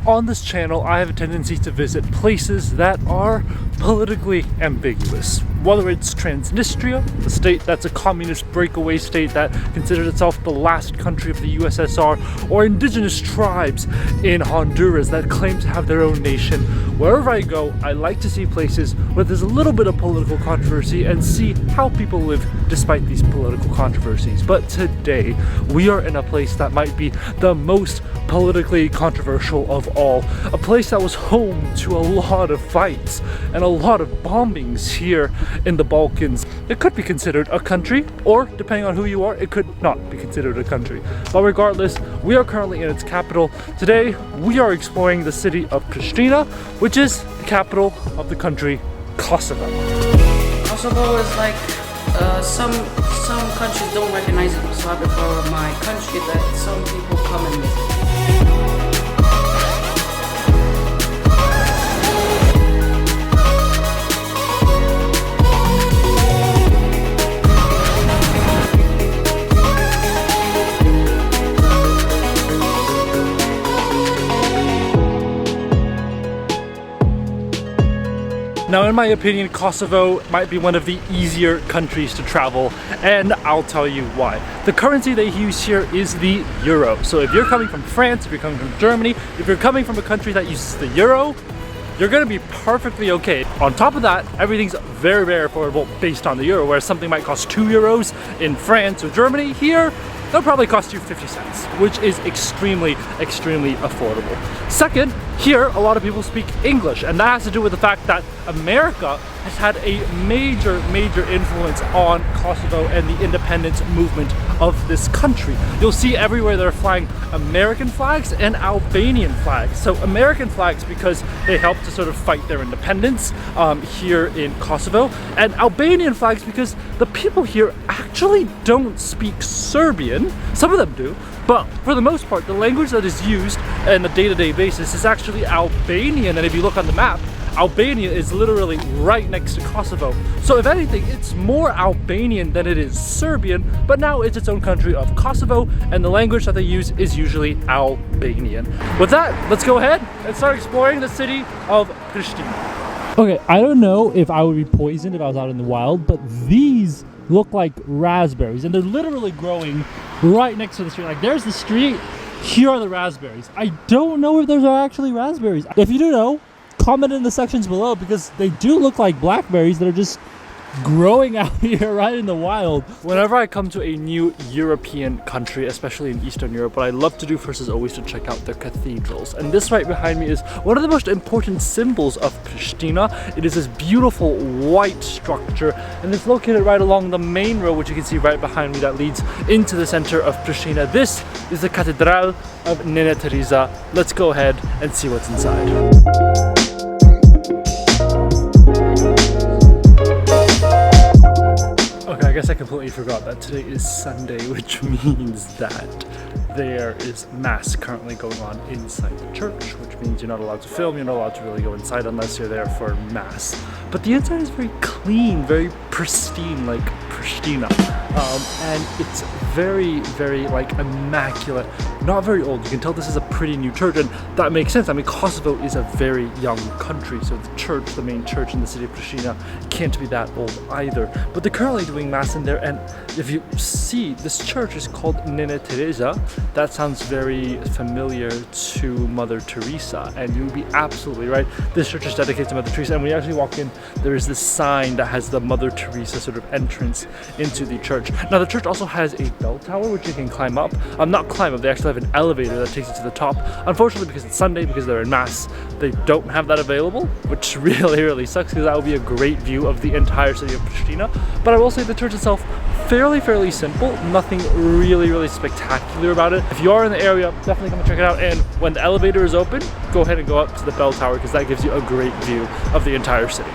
on this channel, I have a tendency to visit places that are politically ambiguous. Whether it's Transnistria, a state that's a communist breakaway state that considers itself the last country of the USSR, or indigenous tribes in Honduras that claim to have their own nation. Wherever I go, I like to see places where there's a little bit of political controversy and see how people live despite these political controversies. But today, we are in a place that might be the most politically controversial of all. A place that was home to a lot of fights and a lot of bombings here in the Balkans. It could be considered a country, or depending on who you are, it could not be considered a country. But regardless, we are currently in its capital. Today, we are exploring the city of Pristina, which is the capital of the country, Kosovo. Kosovo is like, some countries don't recognize it, so I prefer my country that some people come and visit. Now, in my opinion, Kosovo might be one of the easier countries to travel, and I'll tell you why. The currency they use here is the euro. So if you're coming from France, if you're coming from Germany, if you're coming from a country that uses the euro, you're gonna be perfectly okay. On top of that, everything's very, very affordable based on the euro, whereas something might cost 2 euros in France or Germany. Here, they'll probably cost you 50 cents, which is extremely, extremely affordable. Second, here, a lot of people speak English, and that has to do with the fact that America has had a major, major influence on Kosovo and the independence movement of this country. You'll see everywhere they're flying American flags and Albanian flags. So American flags because they helped to sort of fight their independence here in Kosovo, and Albanian flags because the people here actually don't speak Serbian. Some of them do, but for the most part, the language that is used on a day-to-day basis is actually Albanian, and if you look on the map, Albania is literally right next to Kosovo. So if anything, it's more Albanian than it is Serbian, but now it's its own country of Kosovo, and the language that they use is usually Albanian. With that, let's go ahead and start exploring the city of Pristina. Okay, I don't know if I would be poisoned if I was out in the wild, but these look like raspberries, and they're literally growing right next to the street. Like, there's the street, here are the raspberries. I don't know if those are actually raspberries. If you do know, comment in the sections below, because they do look like blackberries that are just growing out here right in the wild. Whenever I come to a new European country, especially in Eastern Europe, what I love to do first is always to check out their cathedrals. And this right behind me is one of the most important symbols of Pristina. It is this beautiful white structure, and it's located right along the main road, which you can see right behind me, that leads into the center of Pristina. This is the Cathedral of Nene Teresa. Let's go ahead and see what's inside. I guess I completely forgot that today is Sunday, which means that there is mass currently going on inside the church, which means you're not allowed to film, you're not allowed to really go inside unless you're there for mass. But the inside is very clean, very pristine, like Pristina. And it's very, very like immaculate, not very old. You can tell this is a pretty new church, and that makes sense. I mean, Kosovo is a very young country, so the church, the main church in the city of Pristina, can't be that old either. But they're currently doing mass in there, and if you see, this church is called Nene Teresa. That sounds very familiar to Mother Teresa, and you would be absolutely right. This church is dedicated to Mother Teresa, and when you actually walk in, there is this sign that has the Mother Teresa sort of entrance into the church. Now, the church also has a bell tower which you can climb up. Not climb up, they actually have an elevator that takes you to the top. Unfortunately, because it's Sunday, because they're in mass, they don't have that available, which really, really sucks, because that would be a great view of the entire city of Pristina. But I will say the church itself, fairly simple, nothing really spectacular about it. If you are in the area, definitely come and check it out, and when the elevator is open, go ahead and go up to the bell tower, because that gives you a great view of the entire city.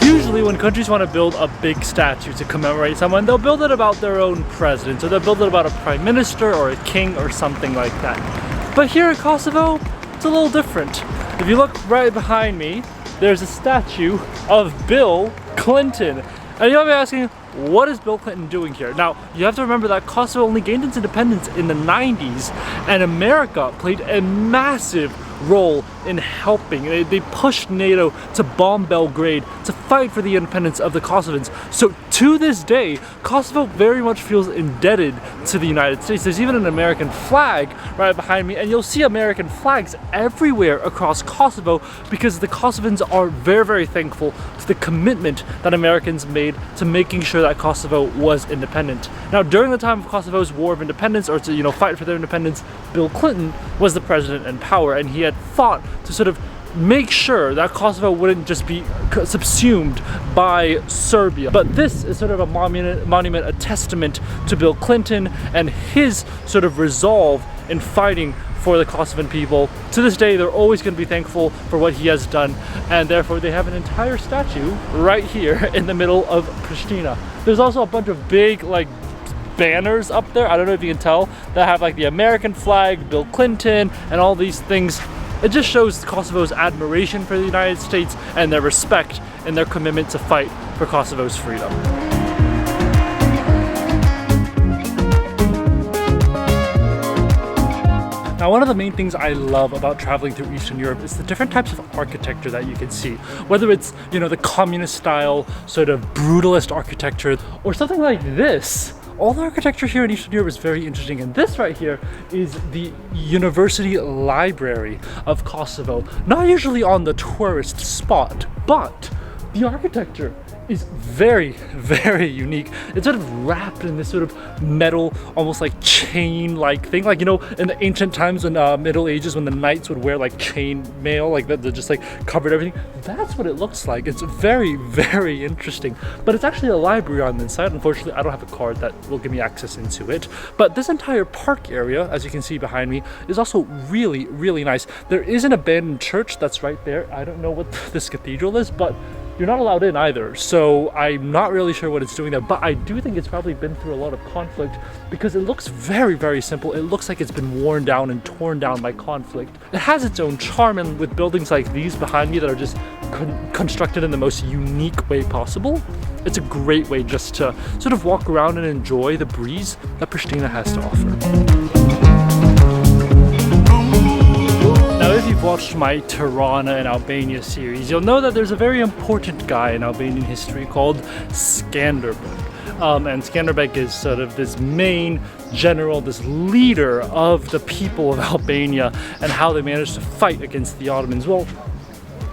Usually when countries want to build a big statue to commemorate someone, they'll build it about their own president, or they'll build it about a prime minister or a king or something like that. But here in Kosovo, it's a little different. If you look right behind me, there's a statue of Bill Clinton. And you might be asking, what is Bill Clinton doing here? Now, you have to remember that Kosovo only gained its independence in the 90s, and America played a massive role in helping. They pushed NATO to bomb Belgrade to fight for the independence of the Kosovans. So to this day, Kosovo very much feels indebted to the United States. There's even an American flag right behind me, and you'll see American flags everywhere across Kosovo because the Kosovans are very, very thankful to the commitment that Americans made to making sure that Kosovo was independent. Now, during the time of Kosovo's War of Independence, or to fight for their independence, Bill Clinton was the president in power, and he had fought to sort of make sure that Kosovo wouldn't just be subsumed by Serbia. But this is sort of a monument, a testament to Bill Clinton and his sort of resolve in fighting for the Kosovan people. To this day, they're always going to be thankful for what he has done, and therefore they have an entire statue right here in the middle of Pristina. There's also a bunch of big banners up there, I don't know if you can tell, that have the American flag, Bill Clinton, and all these things. It just shows Kosovo's admiration for the United States and their respect and their commitment to fight for Kosovo's freedom. Now, one of the main things I love about traveling through Eastern Europe is the different types of architecture that you can see. Whether it's, the communist style, sort of brutalist architecture, or something like this. All the architecture here in Eastern Europe is very interesting, and this right here is the University Library of Kosovo. Not usually on the tourist spot, but the architecture is very, very unique. It's sort of wrapped in this sort of metal, almost chain-like thing. In the ancient times in Middle Ages when the knights would wear chain mail, that just covered everything. That's what it looks like. It's very, very interesting. But it's actually a library on the inside. Unfortunately, I don't have a card that will give me access into it. But this entire park area, as you can see behind me, is also really, really nice. There is an abandoned church that's right there. I don't know what this cathedral is, but you're not allowed in either, so I'm not really sure what it's doing there, but I do think it's probably been through a lot of conflict because it looks very, very simple. It looks like it's been worn down and torn down by conflict. It has its own charm, and with buildings like these behind me that are just constructed in the most unique way possible, it's a great way just to sort of walk around and enjoy the breeze that Pristina has to offer. If you've watched my Tirana and Albania series, you'll know that there's a very important guy in Albanian history called Skanderbeg. And Skanderbeg is sort of this main general, this leader of the people of Albania and how they managed to fight against the Ottomans. Well,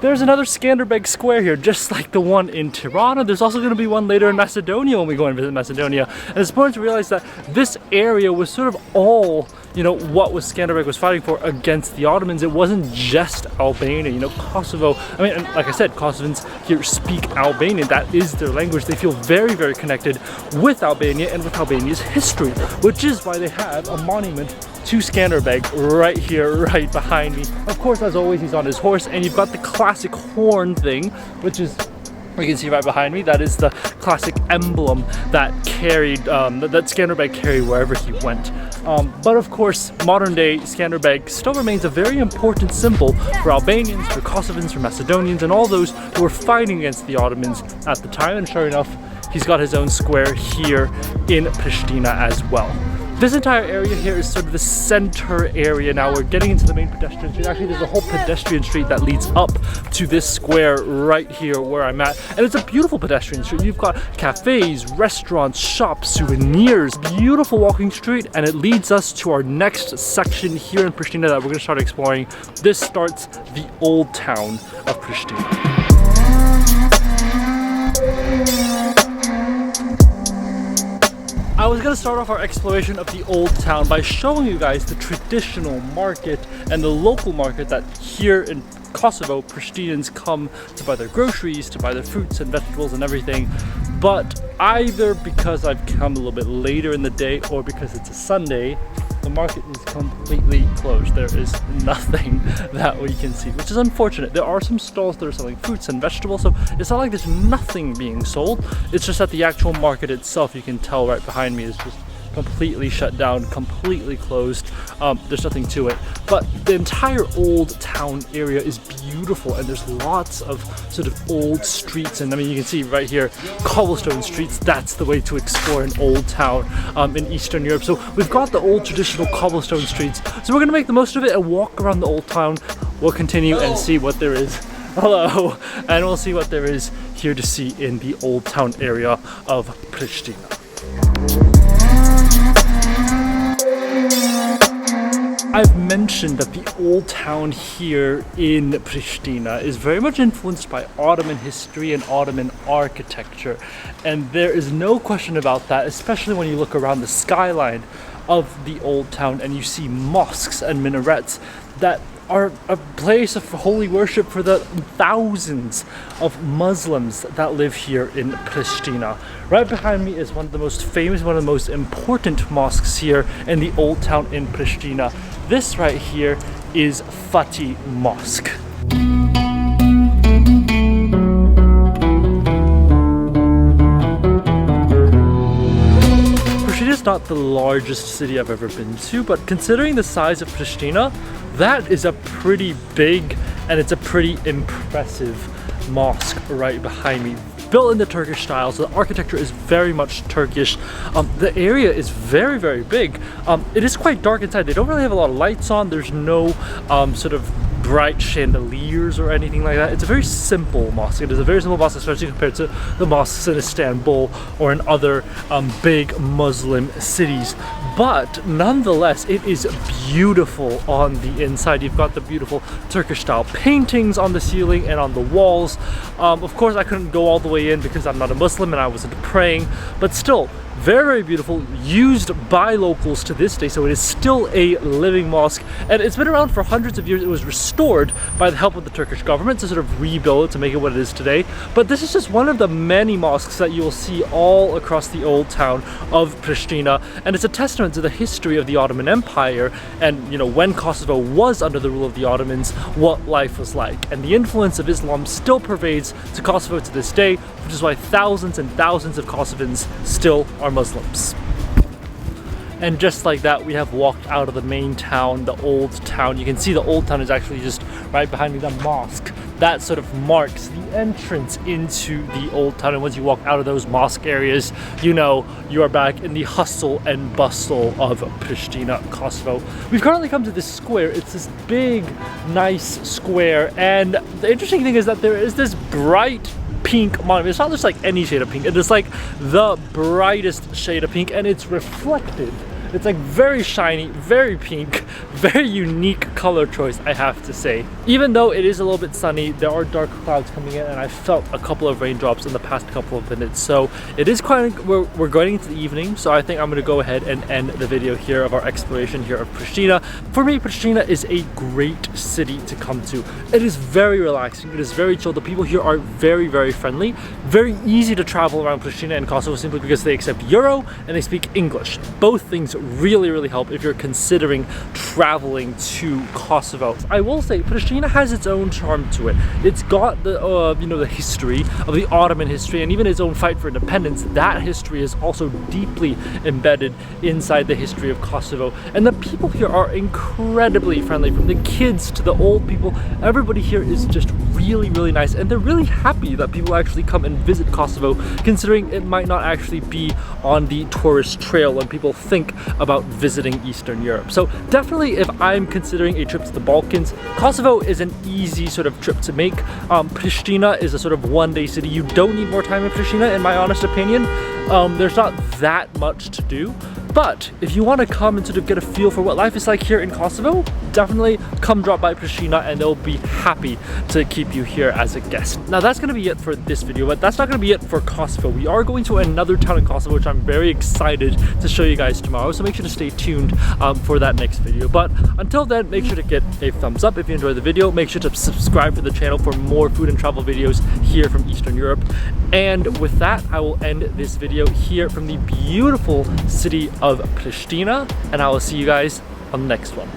there's another Skanderbeg square here, just like the one in Tirana. There's also going to be one later in Macedonia when we go and visit Macedonia. And it's important to realize that this area was sort of all what was Skanderbeg was fighting for against the Ottomans. It wasn't just Albania, Kosovo. I mean, like I said, Kosovans here speak Albanian. That is their language. They feel very, very connected with Albania and with Albania's history, which is why they have a monument to Skanderbeg right here, right behind me. Of course, as always, he's on his horse, and you've got the classic horn thing, which is, you can see right behind me, that is the classic emblem that that Skanderbeg carried wherever he went. But of course, modern day Skanderbeg still remains a very important symbol for Albanians, for Kosovans, for Macedonians, and all those who were fighting against the Ottomans at the time. And sure enough, he's got his own square here in Pristina as well. This entire area here is sort of the center area now. We're getting into the main pedestrian street. Actually, there's a whole pedestrian street that leads up to this square right here where I'm at. And it's a beautiful pedestrian street. You've got cafes, restaurants, shops, souvenirs, beautiful walking street, and it leads us to our next section here in Pristina that we're going to start exploring. This starts the old town of Pristina. I was going to start off our exploration of the old town by showing you guys the traditional market and the local market that here in Kosovo, Pristinans come to buy their groceries, to buy their fruits and vegetables and everything. But either because I've come a little bit later in the day or because it's a Sunday, the market is completely closed. There is nothing that we can see, which is unfortunate. There are some stalls that are selling fruits and vegetables, so it's not like there's nothing being sold. It's just that the actual market itself, you can tell right behind me, is just completely shut down, completely closed. There's nothing to it. But the entire old town area is beautiful, and there's lots of sort of old streets. And I mean, you can see right here, cobblestone streets. That's the way to explore an old town in Eastern Europe. So we've got the old traditional cobblestone streets. So we're gonna make the most of it and walk around the old town. We'll continue and see what there is. Hello, and we'll see what there is here to see in the old town area of Pristina. I've mentioned that the old town here in Pristina is very much influenced by Ottoman history and Ottoman architecture, and there is no question about that, especially when you look around the skyline of the old town and you see mosques and minarets that are a place of holy worship for the thousands of Muslims that live here in Pristina. Right behind me is one of the most famous, one of the most important mosques here in the old town in Pristina. This right here is Fatih Mosque. Pristina is not the largest city I've ever been to, but considering the size of Pristina, that is a pretty big and it's a pretty impressive mosque right behind me. Built in the Turkish style, so the architecture is very much Turkish. The area is very, very big. It is quite dark inside. They don't really have a lot of lights on. There's no sort of bright chandeliers or anything like that. It's a very simple mosque. It is a very simple mosque, especially compared to the mosques in Istanbul or in other big Muslim cities. But nonetheless, it is beautiful on the inside. You've got the beautiful Turkish style paintings on the ceiling and on the walls. Of course, I couldn't go all the way in because I'm not a Muslim and I wasn't praying, but still, very, very beautiful, used by locals to this day, so it is still a living mosque, and it's been around for hundreds of years. It was restored by the help of the Turkish government to sort of rebuild it to make it what it is today. But this is just one of the many mosques that you'll see all across the old town of Pristina, and it's a testament to the history of the Ottoman Empire and, you know, when Kosovo was under the rule of the Ottomans, what life was like. And the influence of Islam still pervades to Kosovo to this day, which is why thousands and thousands of Kosovans still are Muslims. And just like that, we have walked out of the main town, the old town. You can see the old town is actually just right behind me, the mosque. That sort of marks the entrance into the old town. And once you walk out of those mosque areas, you know you are back in the hustle and bustle of Pristina, Kosovo. We've currently come to this square. It's this big, nice square. And the interesting thing is that there is this bright pink monument. It's not just like any shade of pink, it is like the brightest shade of pink, and it's reflected. It's like very shiny, very pink, very unique color choice, I have to say. Even though it is a little bit sunny, there are dark clouds coming in, and I felt a couple of raindrops in the past couple of minutes. So it is quite, we're going into the evening, so I think I'm gonna go ahead and end the video here of our exploration here of Pristina. For me, Pristina is a great city to come to. It is very relaxing, it is very chill. The people here are very, very friendly. Very easy to travel around Pristina and Kosovo simply because they accept Euro and they speak English. Both things really, really help if you're considering traveling to Kosovo. I will say Pristina has its own charm to it. It's got the you know, the history of the Ottoman history and even its own fight for independence. That history is also deeply embedded inside the history of Kosovo. And the people here are incredibly friendly, from the kids to the old people. Everybody here is just really, really nice, and they're really happy that people actually come and visit Kosovo, considering it might not actually be on the tourist trail when people think about visiting Eastern Europe. So definitely, if I'm considering a trip to the Balkans, Kosovo is an easy sort of trip to make. Pristina is a sort of one-day city. You don't need more time in Pristina, in my honest opinion. There's not that much to do. But if you want to come and sort of get a feel for what life is like here in Kosovo, definitely come drop by Pristina and they'll be happy to keep you here as a guest. Now that's going to be it for this video, but that's not going to be it for Kosovo. We are going to another town in Kosovo, which I'm very excited to show you guys tomorrow, so make sure to stay tuned for that next video. But until then, make sure to get a thumbs up if you enjoyed the video. Make sure to subscribe to the channel for more food and travel videos here from Eastern Europe. And with that, I will end this video here from the beautiful city of Pristina, and I will see you guys on the next one.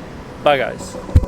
Bye guys.